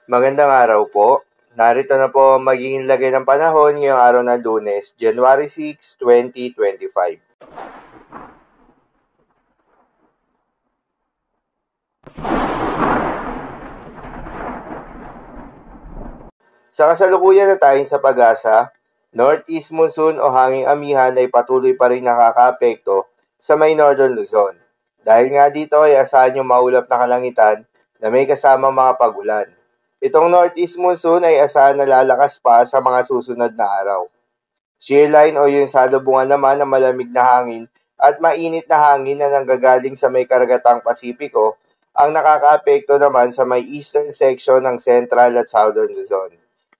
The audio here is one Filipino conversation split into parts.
Magandang araw po. Narito na po ang magiging lagay ng panahon ngayong araw ng Lunes, January 6, 2025. Sa kasalukuyan na tayo sa pag-asa, Northeast monsoon o hanging amihan ay patuloy pa rin nakakaapekto sa may Northern Luzon. Dahil nga dito ay asahan yung maulap na kalangitan na may kasamang mga pagulan. Itong Northeast monsoon ay asahan na lalakas pa sa mga susunod na araw. Shear line o yung salubungan naman ng malamig na hangin at mainit na hangin na nanggagaling sa may karagatang Pasipiko ang nakakaapekto naman sa may eastern section ng Central at Southern Luzon.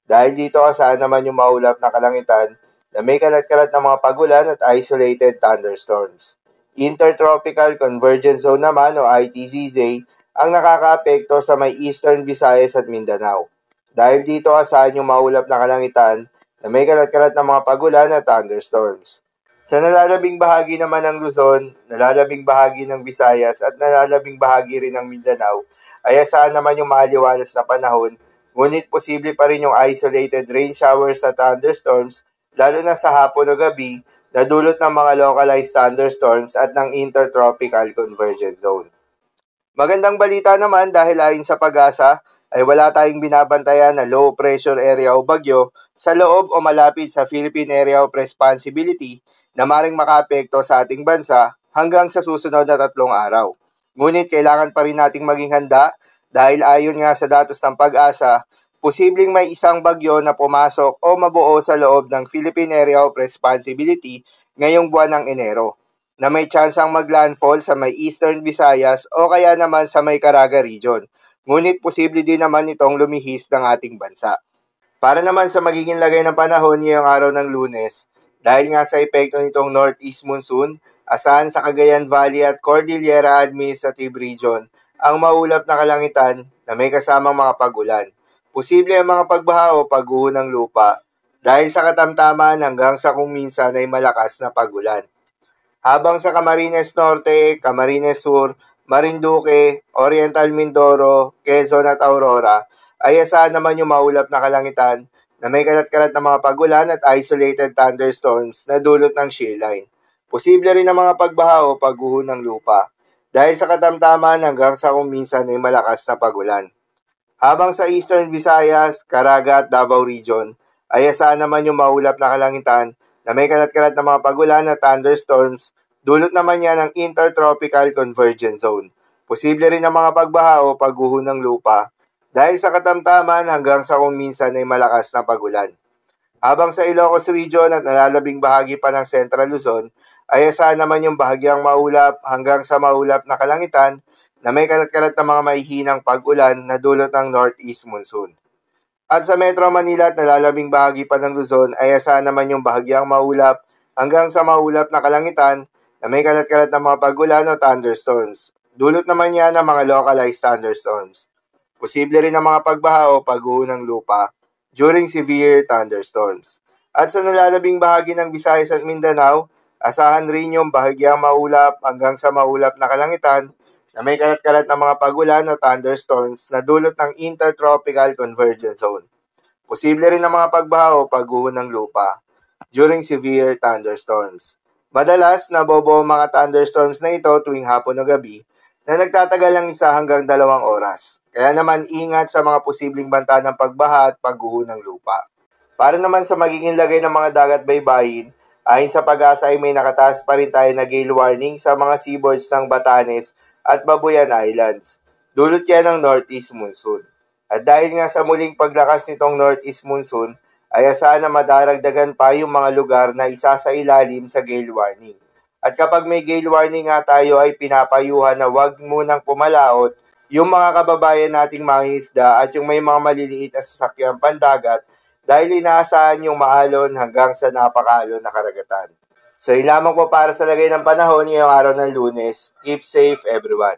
Dahil dito asahan naman yung maulap na kalangitan na may kalat-kalat na mga pagulan at isolated thunderstorms. Intertropical Convergence Zone naman o ITCZ ang nakakaapekto sa may Eastern Visayas at Mindanao. Dahil dito asahan yung maulap na kalangitan na may kalat-kalat na mga pagulan at thunderstorms. Sa nalalabing bahagi naman ng Luzon, nalalabing bahagi ng Visayas at nalalabing bahagi rin ng Mindanao ay asahan naman yung maaliwalas na panahon, ngunit posible pa rin yung isolated rain showers at thunderstorms lalo na sa hapon o gabi na dulot ng mga localized thunderstorms at ng Intertropical Convergence Zone. Magandang balita naman dahil ayon sa pag-asa ay wala tayong binabantayan na low pressure area o bagyo sa loob o malapit sa Philippine Area of Responsibility na maring makaapekto sa ating bansa hanggang sa susunod na 3 araw. Ngunit kailangan pa rin nating maging handa dahil ayon nga sa datos ng pag-asa, posibleng may isang bagyo na pumasok o mabuo sa loob ng Philippine Area of Responsibility ngayong buwan ng Enero na may tsansang maglandfall sa may Eastern Visayas o kaya naman sa may Caraga region. Ngunit posible din naman itong lumihis ng ating bansa. Para naman sa magiging lagay ng panahon ngayong araw ng Lunes, dahil nga sa epekto nitong Northeast Monsoon, asahan sa Cagayan Valley at Cordillera Administrative Region ang maulap na kalangitan na may kasamang mga pagulan. Posible ang mga pagbaha o pagguho ng lupa dahil sa katamtaman hanggang sa kung minsan ay malakas na pagulan. Habang sa Camarines Norte, Camarines Sur, Marinduque, Oriental Mindoro, Quezon at Aurora ay asahan naman yung maulap na kalangitan na may kalat-kalat na mga pagulan at isolated thunderstorms na dulot ng shear line. Posible rin ang mga pagbaha o pagguho ng lupa dahil sa katamtaman hanggang sa kung minsan ay malakas na pagulan. Habang sa Eastern Visayas, Caraga at Davao Region ay asahan naman yung maulap na kalangitan na may kalat-kalat na mga pagulan at thunderstorms, dulot naman yan ng Intertropical Convergence Zone. Posible rin ang mga pagbaha o pagguho ng lupa dahil sa katamtaman hanggang sa kung minsan ay malakas na pagulan. Habang sa Ilocos Region at nalalabing bahagi pa ng Central Luzon, ay asahan naman yung bahagyang maulap hanggang sa maulap na kalangitan na may kalat-kalat na mga mahihinang pag-ulan na dulot ng Northeast Monsoon. At sa Metro Manila at nalalabing bahagi pa ng Luzon ay asahan naman yung bahagyang maulap hanggang sa maulap na kalangitan na may kalat-kalat na mga pagulan o thunderstorms. Dulot naman yan ng mga localized thunderstorms. Posible rin ang mga pagbaha o pagguho ng lupa during severe thunderstorms. At sa nalalabing bahagi ng Visayas at Mindanao, asahan rin yung bahagyang maulap hanggang sa maulap na kalangitan na may kalat-kalat na mga pagulan o thunderstorms na dulot ng Intertropical Convergence Zone. Posible rin ang mga pagbaha o pagguho ng lupa during severe thunderstorms. Madalas, nabobo ang mga thunderstorms na ito tuwing hapon o gabi na nagtatagal ng 1 hanggang 2 oras. Kaya naman ingat sa mga posibleng banta ng pagbaha at pagguho ng lupa. Para naman sa magiging lagay ng mga dagat baybayin, ayon sa pag-asa ay may nakataas pa rin tayo na gale warning sa mga seaboards ng Batanes at Babuyan Islands. Dulot yan ng Northeast Monsoon. At dahil nga sa muling paglakas nitong Northeast Monsoon, ay asahan na madaragdagan pa yung mga lugar na isa sa ilalim sa gale warning. At kapag may gale warning nga tayo ay pinapayuhan na huwag munang pumalaot yung mga kababayan nating mangingisda at yung may mga maliliit na sasakyang pandagat dahil inaasahan yung maalon hanggang sa napakaalon na karagatan. So yun lamang po para sa lagay ng panahon ngayong araw ng Lunes. Keep safe everyone.